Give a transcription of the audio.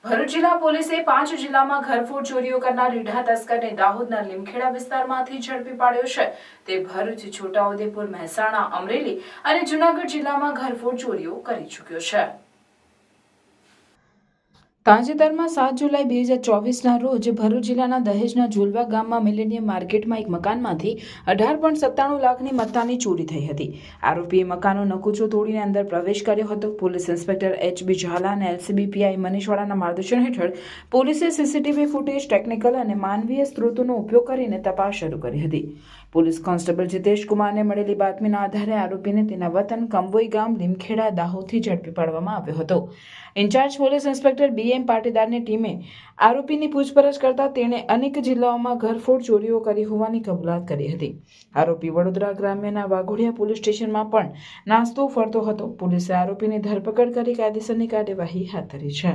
ભરૂચ જિલ્લા પોલીસે 5 જિલ્લામાં ઘરફોડ ચોરીઓ કરનાર રીઢા તસ્કરને દાહોદના લીમખેડા વિસ્તારમાંથી ઝડપી પાડ્યો છે। તે ભરૂચ, છોટાઉદેપુર, મહેસાણા, અમરેલી અને જૂનાગઢ જિલ્લામાં ઘરફોડ ચોરીઓ કરી ચૂક્યો છે। તાજેતરમાં 7 જુલાઈ 2024ના રોજ ભરૂચ જિલ્લાના દહેજના ઝુલવા ગામમાં મિલેનિયમ માર્કેટમાં એક મકાનમાંથી 18.97 લાખની મત્તાની ચોરી થઈ હતી। આરોપીએ મકાનનો નકુચો તોડીને અંદર પ્રવેશ કર્યો હતો। પોલીસ ઇન્સ્પેક્ટર HB ઝાલા અને LCB PI મનીષવાળાના માર્ગદર્શન હેઠળ પોલીસે સીસીટીવી ફૂટેજ, ટેકનિકલ અને માનવીય સ્ત્રોતોનો ઉપયોગ કરીને તપાસ શરૂ કરી હતી। પોલીસ કોન્સ્ટેબલ જીતેશ કુમારને મળેલી બાતમીના આધારે આરોપીને તેના વતન કંબોઈ ગામ, લીમખેડા, દાહોદથી ઝડપી પાડવામાં આવ્યો હતો। ઇન્ચાર્જ પોલીસ ઇન્સ્પેક્ટર BM પાટીદારની ટીમે આરોપીની પૂછપરછ કરતા તેણે અનેક જિલ્લાઓમાં ઘરફોડ ચોરીઓ કરી હોવાની કબૂલાત કરી હતી। આરોપી વડોદરા ગ્રામ્યના વાઘોડિયા પોલીસ સ્ટેશનમાં પણ નાસ્તો ફરતો હતો। પોલીસે આરોપીની ધરપકડ કરી કાયદેસરની કાર્યવાહી હાથ ધરી છે।